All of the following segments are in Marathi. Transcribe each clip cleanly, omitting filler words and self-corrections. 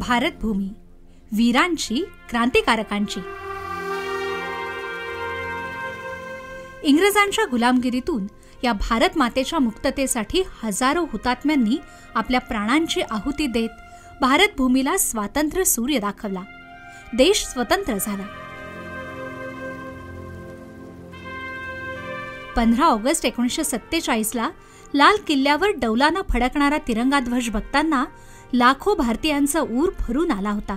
भारत भूमी, वीरांची, क्रांतिकारकांची. इंग्रजांच्या गुलामगिरीतून या भारत मातेच्या मुक्ततेसाठी हजारो हुतात्म्यांनी आपल्या प्राणांची आहुती देत भारत भूमीला स्वातंत्र्य सूर्य दाखवला. देश स्वतंत्र झाला. 15 ऑगस्ट 1947ला लाल किल्ल्यावर डौलानं फडकणारा तिरंगा ध्वज बघताना लाखो भारतीयांचा ऊर भरून आला होता.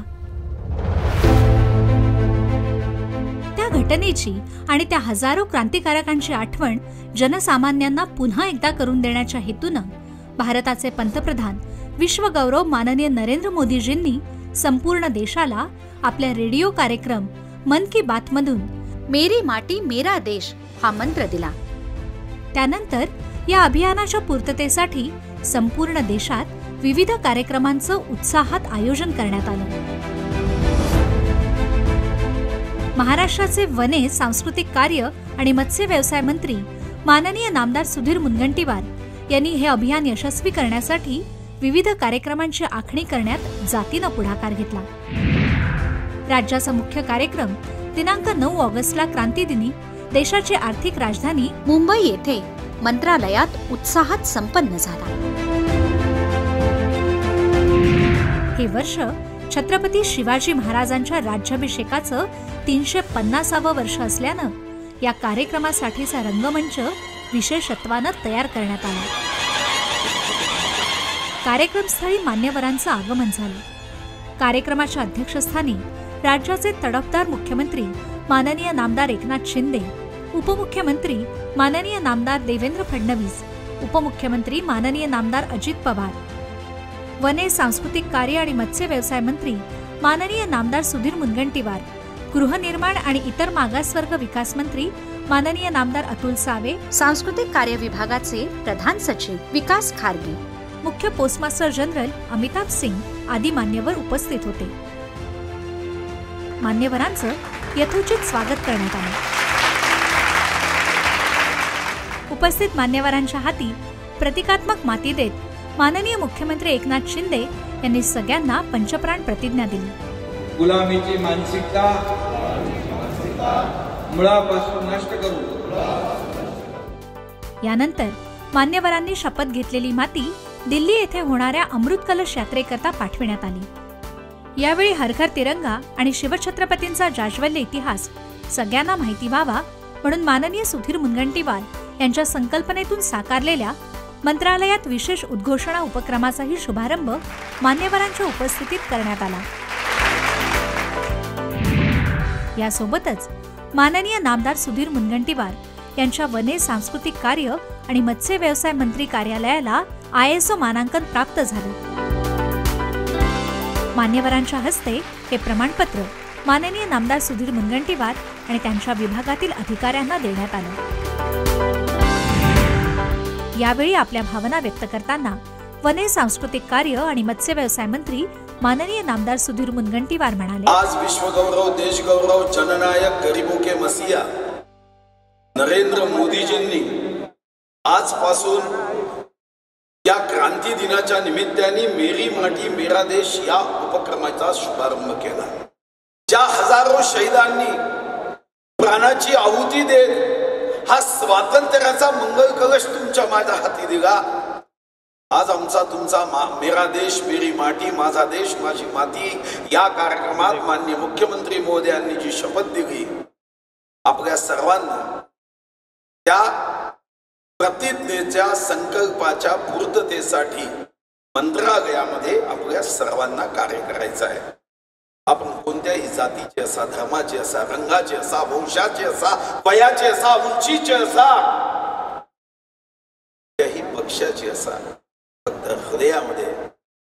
त्या घटनेची आणि त्या हजारो क्रांतिकारकांची आठवण जनसामान्यांना पुन्हा एकदा करून देण्याच्या हेतूनं भारताचे पंतप्रधान विश्वगौरव माननीय नरेंद्र मोदीजींनी संपूर्ण देशाला आपल्या रेडिओ कार्यक्रम मन की बात मधून मेरी माटी मेरा देश हा मंत्र दिला. त्यानंतर या अभियानाच्या पूर्ततेसाठी संपूर्ण देशात विविध कार्यक्रमांचं उत्साहात आयोजन करण्यात आलं. महाराष्ट्राचे वने, सांस्कृतिक कार्य आणि मत्स्य व्यवसाय मंत्री माननीय नामदार सुधीर मुनगंटीवार यांनी हे अभियान यशस्वी करण्यासाठी विविध कार्यक्रमांची आखणी करण्यात जातीनं पुढाकार घेतला. राज्याचा मुख्य कार्यक्रम दिनांक 9 ऑगस्टला क्रांतीदिनी देशाची आर्थिक राजधानी मुंबई येथे मंत्रालयात उत्साहात संपन्न झाला. हे वर्ष छत्रपती शिवाजी महाराजांच्या राज्याभिषेकाचं 350वं वर्ष असल्यानं या कार्यक्रमासाठीचा रंगमंच विशेषत्वानं तयार करण्यात आला. कार्यक्रमस्थळी मान्यवरांचं आगमन झालं. कार्यक्रमाच्या अध्यक्षस्थानी राज्याचे तडफदार मुख्यमंत्री माननीय नामदार एकनाथ शिंदे, उपमुख्यमंत्री माननीय नामदार देवेंद्र फडणवीस, उपमुख्यमंत्री माननीय नामदार अजित पवार, वने, सांस्कृतिक कार्य आणि मत्स्य व्यवसाय मंत्री माननीय नामदार सुधीर मुनगंटीवार, गृहनिर्माण आणि इतर मागासवर्ग विकास मंत्री माननीय नामदार अतुल सावे, सांस्कृतिक कार्य विभागाचे प्रधान सचिव विकास खारगे, मुख्य पोस्टमास्टर जनरल अमिताभ सिंग आदी मान्यवर उपस्थित होते. मान्यवरांचं यथोचित स्वागत करण्यात आलं. उपस्थित मान्यवरांच्या हाती प्रतिकात्मक माती देत माननीय मुख्यमंत्री एकनाथ शिंदे यांनी सगळ्यांना पंचप्राण प्रतिज्ञा दिली. गुलामीची मानसिकता मुळापासून नष्ट करू. यानंतर मान्यवरांनी शपथ घेतलेली माती दिल्ली येथे होणाऱ्या अमृत कलश यात्रेकरता पाठविण्यात आली. यावेळी हर घर तिरंगा आणि शिवछत्रपतींचा जाज्वल्य इतिहास सगळ्यांना माहिती व्हावा म्हणून माननीय सुधीर मुनगंटीवार यांच्या संकल्पनेतून साकारलेल्या मंत्रालयात विशेष उद्घोषणा उपक्रमाचाही शुभारंभ मान्यवरांच्या उपस्थितीत करण्यात आला. यासोबतच माननीय नामदार सुधीर मुनगंटीवार यांच्या वने, सांस्कृतिक कार्य आणि मत्स्य व्यवसाय मंत्री कार्यालयाला ISO मानांकन प्राप्त झाले. मान्यवरांच्या हस्ते हे प्रमाणपत्र माननीय नामदार सुधीर मुनगंटीवार आणि त्यांच्या विभागातील अधिकाऱ्यांना देण्यात आलं. यावेळी आपल्या भावना व्यक्त करताना वने, सांस्कृतिक कार्य आणि मत्स्य व्यवसाय मंत्री माननीय नामदार सुधीर मुनगंटीवार म्हणाले, आज विश्वगौरव, देशगौरव, जननायक, गरीबों के मसीहा नरेंद्र मोदीजींनी आजपासून या क्रांती दिनाच्या निमित्ताने मेरी माटी मेरा देश या उपक्रमाचा शुभारंभ केला. ज्या हजारो शहीदांनी प्राणाची आहुती देत हा स्वातंत्र्याचा मंगल कलश तुमच्या माझ्या हाती दिला. आज आमचा तुमचा मेरा देश मेरी माटी माझा देश माझी माती या कार्यक्रमात माननीय मुख्यमंत्री महोदयांनी जी शपथ दिली, आपल्या सर्वांना त्या प्रतिज्ञेच्या संकल्पाच्या पूर्ततेसाठी मंत्रालयामध्ये आपल्या सर्वांना कार्य करायचं आहे. आपण कोणत्याही जातीचे असा, धर्माचे असा, रंगाचे असा, वंशाचे असा, वयाचे असा, उंचीचे असा, कोणत्याही पक्षाचे असा, फक्त हृदयामध्ये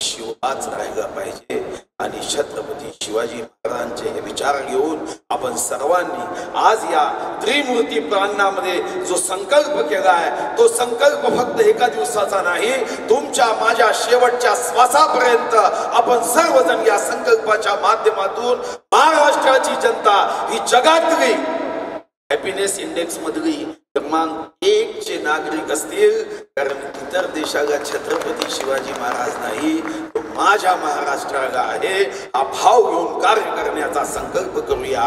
शिवहाच राहिला पाहिजे. आणि छत्रपती शिवाजी महाराजांचे हे विचार घेऊन आपण सर्वांनी आज या त्रिमूर्ती प्रांगणामध्ये जो संकल्प केला आहे तो संकल्प फक्त एका दिवसाचा नाही, तुमच्या माझ्या शेवटच्या श्वासापर्यंत आपण सर्वजण या संकल्पाच्या माध्यमातून महाराष्ट्राची जनता ही जगातली हॅपीनेस इंडेक्स मधली क्रमांक 1 चे नागरिक असतील, कारण इतर देशाला छत्रपती शिवाजी महाराज नाही, तो माझ्या महाराष्ट्राला आहे, हा भाव घेऊन कार्य करण्याचा संकल्प करूया.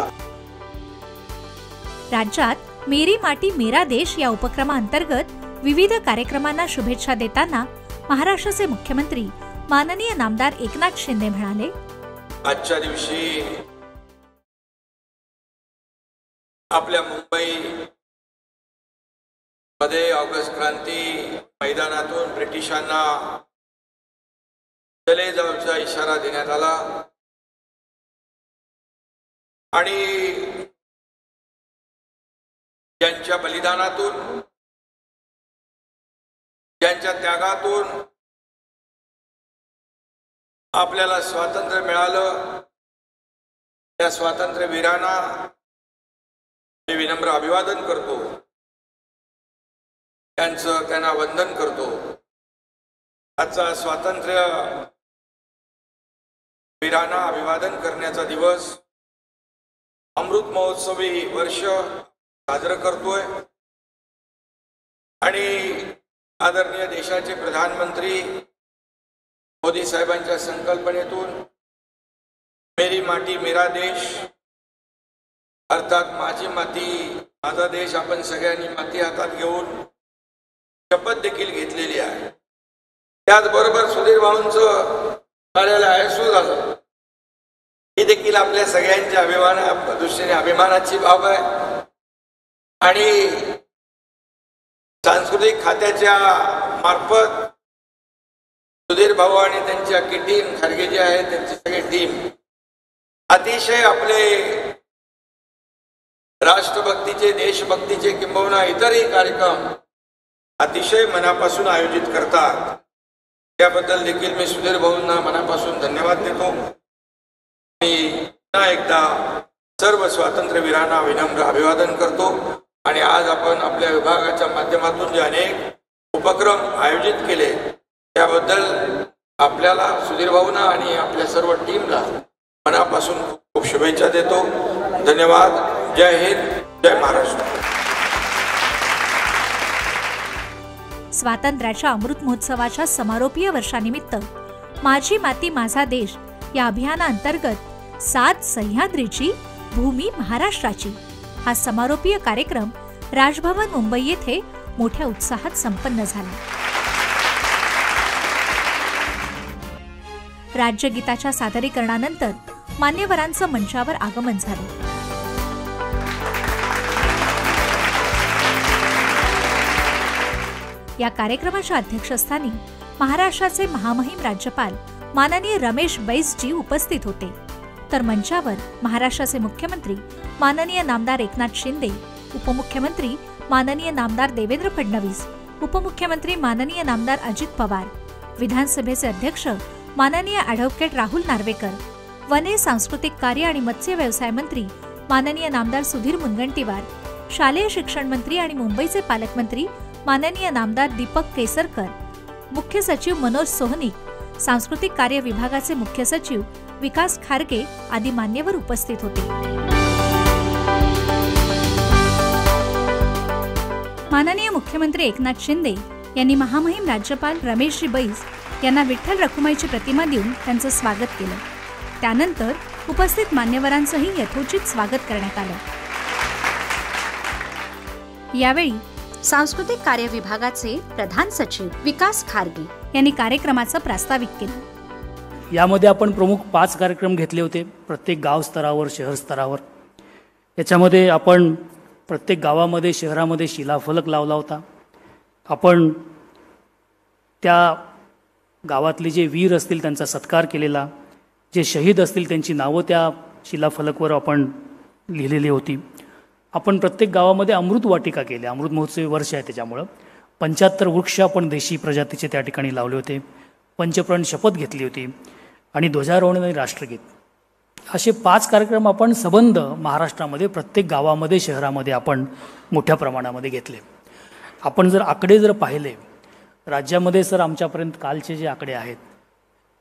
राज्यात मेरी माटी मेरा देश या उपक्रमाअंतर्गत विविध कार्यक्रमांना शुभेच्छा देताना महाराष्ट्राचे मुख्यमंत्री माननीय नामदार एकनाथ शिंदे म्हणाले, आजच्या दिवशी आपल्या मुंबई मध्ये ऑगस्ट क्रांती मैदानातून ब्रिटिशांना चले जाऊचा इशारा देण्यात आला आणि ज्यांच्या बलिदानातून, ज्यांच्या त्यागातून आपल्याला स्वातंत्र्य मिळालं, त्या स्वातंत्र्य वीरांना मी विनम्र अभिवादन करतो, त्यांना वंदन करतो. आजचा स्वातंत्र्य वीरांना अभिवादन करण्याचा दिवस अमृत महोत्सवी वर्ष साजरं करतोय आणि आदरणीय देशाचे प्रधानमंत्री मोदी साहेबांच्या संकल्पनेतून मेरी माती मेरा देश अर्थात माझी माती माझा देश आपण सगळ्यांनी माती हातात घेऊन शपथ देखील घेतलेली आहे. त्याचबरोबर सुधीर भाऊंचं कार्यालय आहे सुरू झालं, ही देखील आपल्या सगळ्यांच्या दृष्टीने अभिमानाची बाब आहे आणि सांस्कृतिक खात्याच्या मार्फत सुधीर भाऊ आणि त्यांची अख्खी टीम, खरगे जे आहे त्यांची सगळी टीम अतिशय आपले राष्ट्रभक्तीचे, देशभक्तीचे किंबहुना इतरही कार्यक्रम अतिशय मनापासून आयोजित करतात. त्याबद्दल देखील मी सुधीर भाऊंना मनापासून धन्यवाद देतो. मी पुन्हा एकदा सर्व स्वातंत्र्यवीरांना विनम्र अभिवादन करतो आणि आज आपण आपल्या विभागाच्या माध्यमातून जे अनेक उपक्रम आयोजित केले त्याबद्दल आपल्याला सुधीर भाऊंना आणि आपल्या सर्व टीमला मनापासून खूप शुभेच्छा देतो. धन्यवाद. जय हिंद, जय महाराष्ट्र. स्वातंत्र्याच्या अमृत महोत्सवाच्या समारोपीय वर्षानिमित्त माझी माती माझा देश या अभियानाअंतर्गत 7 सह्याद्रीची भूमी महाराष्ट्राची हा समारोपीय कार्यक्रम राजभवन मुंबई येथे मोठ्या उत्साहात संपन्न झाला. राज्यगीताच्या सादरीकरणानंतर मान्यवरांचं मंचावर आगमन झालं. या कार्यक्रमाच्या अध्यक्षस्थानी महाराष्ट्राचे महामहिम राज्यपाल माननीय रमेश बैसजी उपस्थित होते, तर मंचावर महाराष्ट्राचे मुख्यमंत्री माननीय नामदार एकनाथ शिंदे, उपमुख्यमंत्री माननीय नामदार देवेंद्र फडणवीस, उपमुख्यमंत्री माननीय नामदार अजित पवार, विधानसभेचे अध्यक्ष माननीय ॲडव्होकेट राहुल नार्वेकर, वने, सांस्कृतिक कार्य आणि मत्स्य व्यवसाय मंत्री माननीय नामदार सुधीर मुनगंटीवार, शालेय शिक्षण मंत्री आणि मुंबईचे पालकमंत्री माननीय नामदार दीपक केसरकर, मुख्य सचिव मनोज सोहनिक, सांस्कृतिक कार्य विभागाचे मुख्य सचिव विकास खारगे आदी मान्यवर उपस्थित होते. माननीय मुख्यमंत्री एकनाथ शिंदे यांनी महामहिम राज्यपाल रमेशजी बैस यांना विठ्ठल रखुमाईची प्रतिमा देऊन त्यांचं स्वागत केलं. त्यानंतर उपस्थित मान्यवरांचंही यथोचित स्वागत करण्यात आलं. यावेळी सांस्कृतिक कार्य विभागाचे प्रधान सचिव विकास खारगे यांनी कार्यक्रमाचं प्रास्ताविक केलं. यामध्ये आपण प्रमुख 5 कार्यक्रम घेतले होते, प्रत्येक गाव स्तरावर, शहर स्तरावर. याच्यामध्ये आपण प्रत्येक गावामध्ये, शहरामध्ये शिलाफलक लावला होता. आपण त्या गावातले जे वीर असतील त्यांचा सत्कार केलेला, जे शहीद असतील त्यांची नावं त्या शिलाफलकवर आपण लिहिलेली होती. आपण प्रत्येक गावामध्ये अमृत वाटिका केल्या. अमृत महोत्सवी वर्ष आहे त्याच्यामुळं 75 वृक्ष आपण देशी प्रजातीचे त्या ठिकाणी लावले होते. पंचप्राण शपथ घेतली होती आणि ध्वजारोहण आणि राष्ट्रगीत असे 5 कार्यक्रम आपण सबंध महाराष्ट्रामध्ये प्रत्येक गावामध्ये, शहरामध्ये आपण मोठ्या प्रमाणामध्ये घेतले. आपण जर आकडे जर पाहिले राज्यामध्ये, सर आमच्यापर्यंत कालचे जे आकडे आहेत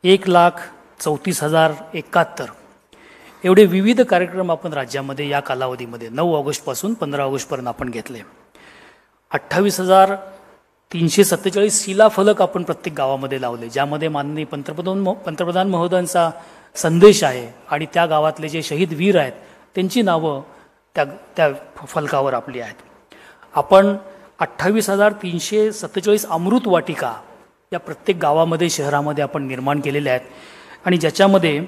1,34,071 एवढे विविध कार्यक्रम आपण राज्यामध्ये या कालावधीमध्ये 9 ऑगस्टपासून 15 ऑगस्टपर्यंत आपण घेतले. 28,347 शिलाफलक आपण प्रत्येक गावामध्ये लावले, ज्यामध्ये माननीय पंतप्रधान महोदयांचा संदेश आहे आणि त्या गावातले जे शहीद वीर आहेत त्यांची नावं त्या फलकावर आपली आहेत. आपण 28,347 अमृत वाटिका या प्रत्येक गावामध्ये शहरामध्ये आपण निर्माण केलेल्या आहेत आणि ज्याच्यामध्ये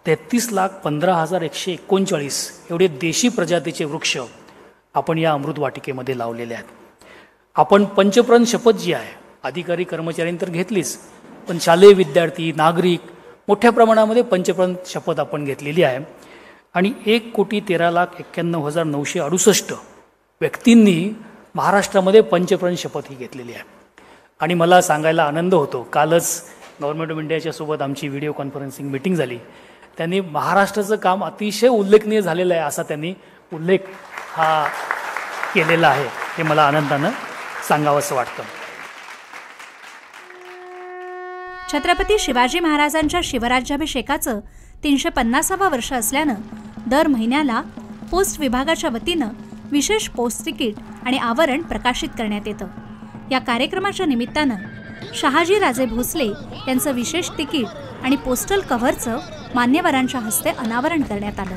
33,15,139 एवढे देशी प्रजातीचे वृक्ष आपण या अमृत वाटिकेमध्ये लावलेले आहेत. आपण पंचप्रण शपथ जी आहे, अधिकारी कर्मचाऱ्यांनी तर घेतलीच, पण शालेय विद्यार्थी नागरिक मोठ्या प्रमाणामध्ये पंचप्रण शपथ आपण घेतलेली आहे आणि 1,13,91,968 व्यक्तींनी महाराष्ट्रामध्ये पंचप्रण शपथ ही घेतलेली आहे. आणि मला सांगायला आनंद होतो, कालच गव्हर्नमेंट ऑफ इंडियाच्या सोबत आमची व्हिडिओ कॉन्फरन्सिंग मीटिंग झाली. त्यांनी महाराष्ट्राचं काम अतिशय उल्लेखनीय झालेलं आहे असा त्यांनी उल्लेख हा केलेला आहे. हे मला आनंदानं सांगावंसं वाटतं. छत्रपती शिवाजी महाराजांच्या शिवराज्याभिषेकाचं 350वं वर्ष असल्यानं दर महिन्याला पोस्ट विभागाच्या वतीनं विशेष पोस्ट तिकीट आणि आवरण प्रकाशित करण्यात येतं. या कार्यक्रमाच्या निमित्तानं शहाजी राजे भोसले यांचं विशेष तिकीट आणि पोस्टल कव्हरचं मान्यवरांच्या हस्ते अनावरण करण्यात आलं.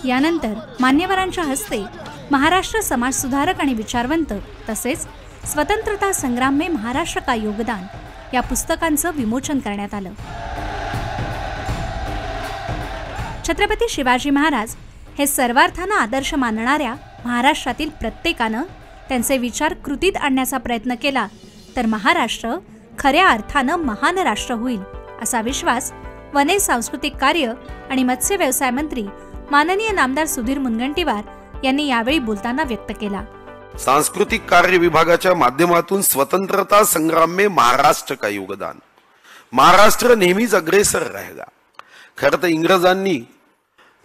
यानंतर मान्यवरांच्या हस्ते महाराष्ट्र समाजसुधारक आणि विचारवंत तसेच स्वतंत्रता संग्राम में महाराष्ट्र का योगदान या पुस्तकांचं विमोचन करण्यात आलं. छत्रपती शिवाजी महाराज हे सर्वार्थानं आदर्श मानणाऱ्या महाराष्ट्रातील प्रत्येकानं त्यांचे विचार कृतीत आणण्याचा प्रयत्न केला तर महाराष्ट्र खऱ्या अर्थानं महान राष्ट्र होईल असा विश्वास वने, सांस्कृतिक कार्य आणि मत्स्य व्यवसाय मंत्री माननीय नामदार सुधीर मुनगंटीवार यांनी यावेळी बोलताना व्यक्त केला. सांस्कृतिक कार्य विभागाच्या माध्यमातून स्वतंत्रता संग्राम में महाराष्ट्र का योगदान. महाराष्ट्र नेहमीच अग्रेसर राहिला. खरं तर इंग्रजांनी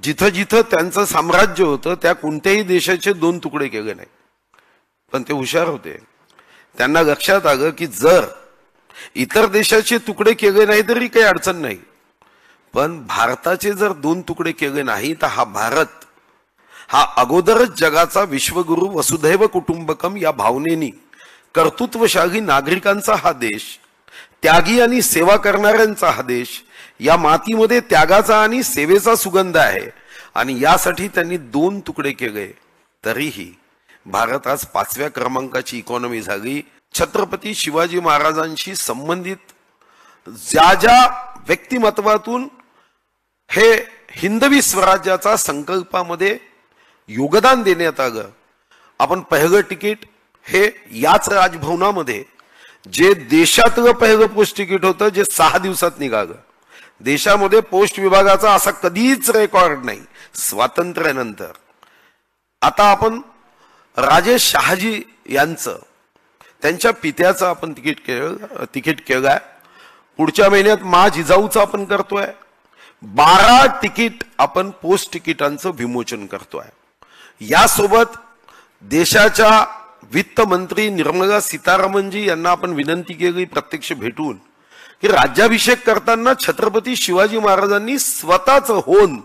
जिथं जिथं त्यांचं साम्राज्य होतं त्या कोणत्याही देशाचे 2 तुकडे केले नाही, पण ते हुशार होते. त्यांना लक्षात आलं की जर इतर देशाचे तुकडे केले नाही तरी काही अडचण नाही, पण भारताचे जर 2 तुकडे केले नाही तर हा भारत हा अगोदरच जगाचा विश्वगुरु वसुधैव कुटुंबकम या भावनेनी कर्तृत्वशाली नागरिकांचा हा देश, त्यागी आणि सेवा करणाऱ्यांचा हा देश, या मातीमध्ये त्यागाचा आणि सेवेचा सुगंध आहे आणि यासाठी त्यांनी 2 तुकडे केले तरीही भारत आज 5व्या क्रमांकाची इकॉनॉमी झाली. छत्रपती शिवाजी महाराजांशी संबंधित ज्या ज्या व्यक्तिमत्वातून हे हिंदवी स्वराज्याचा संकल्पामध्ये योगदान देण्यात आलं. आपण पहिलं तिकीट हे याच राजभवनामध्ये जे देशातलं पहिलं पोस्ट तिकीट होतं जे 6 दिवसात निघालं. देशामध्ये पोस्ट विभागाचा असा कधीच रेकॉर्ड नाही स्वातंत्र्यानंतर. आता आपण राजे शहाजी यांचं त्यांच्या पित्याचं आपण तिकीट केलंय. पुढच्या महिन्यात मा जिजाऊचं आपण करतोय. 12 तिकीट आपण पोस्ट तिकिटांचं विमोचन करतोय. यासोबत देशाच्या वित्त मंत्री निर्मला सीतारामनजी यांना आपण विनंती केली प्रत्यक्ष भेटून की राज्याभिषेक करताना छत्रपती शिवाजी महाराजांनी स्वतःचं होन,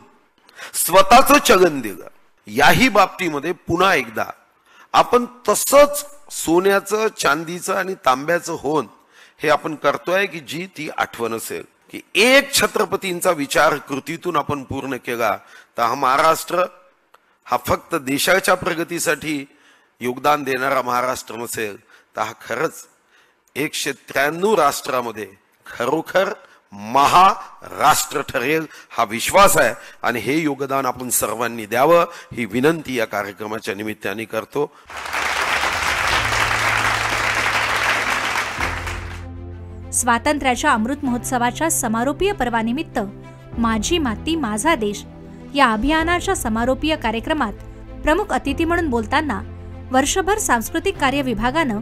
स्वतःचं चलन दिलं. याही बाबतीमध्ये पुन्हा एकदा आपण तसंच सोन्याचं, चांदीचं आणि तांब्याचं होन हे आपण करतोय की जी ती आठवण असेल की एक छत्रपतींचा विचार कृतीतून आपण पूर्ण केला तर हा महाराष्ट्र हा फक्त देशाच्या प्रगतीसाठी योगदान देणारा महाराष्ट्र नसेल तर हा खरंच 193 राष्ट्रामध्ये खरोखर महाराष्ट्र ठरेल हा विश्वास आहे आणि हे योगदान आपण सर्वांनी द्यावं ही विनंती या कार्यक्रमाच्या निमित्ताने करतो. स्वातंत्र्याच्या अमृत महोत्सवाच्या समारोपीय पर्वानिमित्त माझी माती माझा देश या अभियानाच्या समारोपीय कार्यक्रमात प्रमुख अतिथी म्हणून बोलताना वर्षभर सांस्कृतिक कार्य विभागानं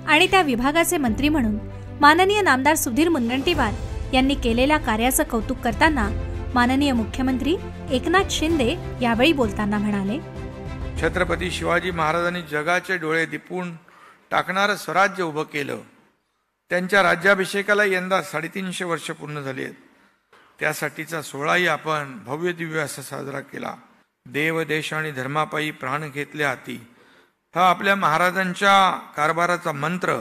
आणि त्या विभागाचे मंत्री म्हणून माननीय नामदार सुधीर मुनगंटीवार यांनी केलेल्या कार्याचं कौतुक करताना माननीय मुख्यमंत्री एकनाथ शिंदे यावेळी बोलताना म्हणाले, छत्रपती शिवाजी महाराजांनी जगाचे डोळे दिपून टाकणारं स्वराज्य उभं केलं. त्यांच्या राज्याभिषेकाला यंदा 350 वर्ष पूर्ण झाली आहेत. त्यासाठीचा सोहळाही आपण भव्य दिव्य असा साजरा केला. देव देश आणि धर्मापायी प्राण घेतले हाती, हा आपल्या महाराजांच्या कारभाराचा मंत्र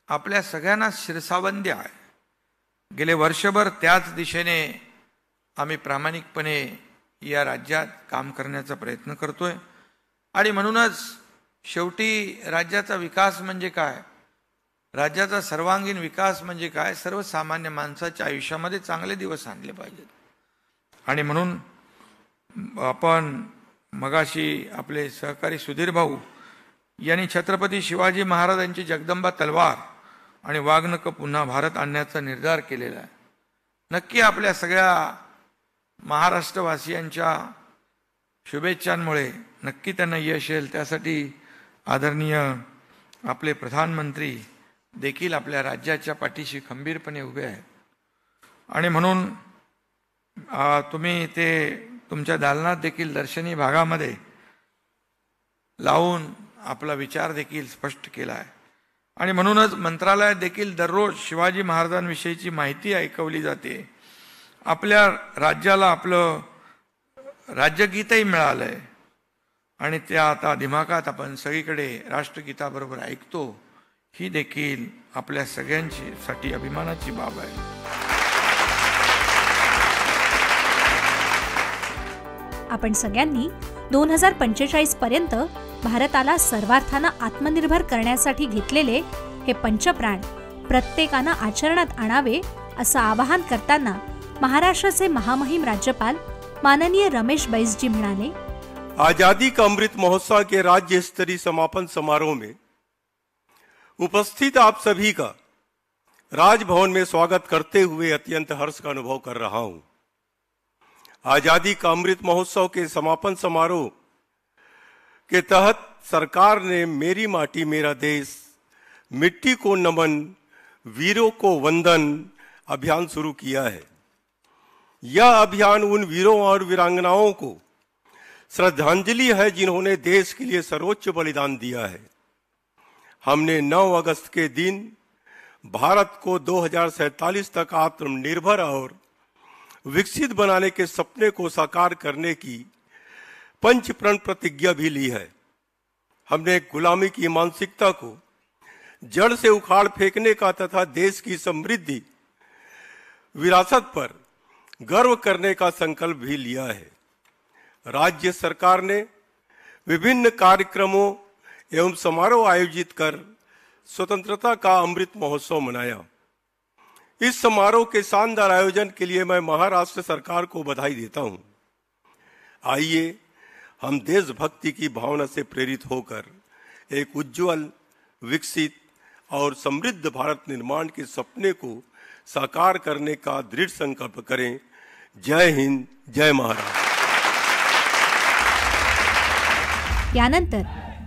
आपल्या सगळ्यांना शिरसावंदी आहे. गेले वर्षभर त्याच दिशेने आम्ही प्रामाणिकपणे या राज्यात काम करण्याचा प्रयत्न करतोय. आणि म्हणूनच शेवटी राज्याचा विकास म्हणजे काय, राज्याचा सर्वांगीण विकास म्हणजे काय, सर्वसामान्य माणसाच्या आयुष्यामध्ये चांगले दिवस आणले पाहिजेत. आणि म्हणून आपण मगाशी आपले सहकारी सुधीर भाऊ यांनी छत्रपती शिवाजी महाराजांची जगदंबा तलवार आणि वाघनख पुन्हा भारत आणण्याचा निर्धार केलेला आहे. नक्की आपल्या सगळ्या महाराष्ट्रवासियांच्या शुभेच्छांमुळे नक्की त्यांना यश येईल. त्यासाठी आदरणीय आपले प्रधानमंत्री देखील आपल्या राज्याच्या पाठीशी खंबीरपणे उभे आहेत. आणि म्हणून तुम्ही ते तुमच्या दालनात देखील दर्शनी भागामध्ये लावून आपला विचार देखील स्पष्ट केला आहे. आणि म्हणूनच मंत्रालयात देखील दररोज शिवाजी महाराजांविषयीची माहिती ऐकवली जाते. आपल्या राज्याला आपलं राज्यगीतही मिळालंय आणि त्या आता दिमागात आपण सगळीकडे राष्ट्रगीताबरोबर ऐकतो. ही देखील आपल्या सगळ्यांची साठी अभिमानाची बाब आहे. आपण सगळ्यांनी 2045 पर्यंत भारताला सर्वार्थानं आत्मनिर्भर करण्यासाठी घेतलेले हे पंचप्राण प्रत्येकानं आचरणात आणावे असं आवाहन करताना महाराष्ट्राचे महामहिम राज्यपाल माननीय रमेश बैसजी म्हणाले, आजादी का अमृत महोत्सव के राज्य स्तरीय समापन समारोह में उपस्थित आप सभी का राजभवन में स्वागत करते हुए अत्यंत हर्ष का अनुभव कर रहा हूं. आजादी का अमृत महोत्सव के समापन समारोह के तहत सरकार ने मेरी माटी मेरा देश, मिट्टी को नमन, वीरों को वंदन अभियान शुरू किया है. यह अभियान उन वीरों और वीरांगनाओं को श्रद्धांजलि है जिन्होंने देश के लिए सर्वोच्च बलिदान दिया है. हमने 9 अगस्त के दिन भारत को 2047 तक आत्मनिर्भर और विकसित बनाने के सपने को साकार करने की पंचप्रण प्रतिज्ञा भी ली है. हमने गुलामी की मानसिकता को जड़ से उखाड़ फेंकने का तथा देश की समृद्धि विरासत पर गर्व करने का संकल्प भी लिया है. राज्य सरकार ने विभिन्न कार्यक्रमों एवं समारोह आयोजित कर स्वतंत्रता का अमृत महोत्सव मनाया. इस समारोह के शानदार आयोजन के लिए मैं महाराष्ट्र सरकार को बधाई देता हूं. आइए हम देशभक्ति की भावना से प्रेरित होकर एक उज्जवल, विकसित और समृद्ध भारत निर्माण के सपने को साकार करने का दृढ़ संकल्प करें. जय हिंद, जय महाराष्ट्र. यानंतर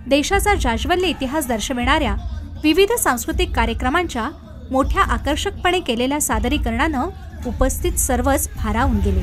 देशाचा जाज्वल्य इतिहास दर्शविणाऱ्या विविध सांस्कृतिक कार्यक्रमांच्या मोठ्या आकर्षकपणे केलेल्या सादरीकरणानं उपस्थित सर्वच भारावून गेले.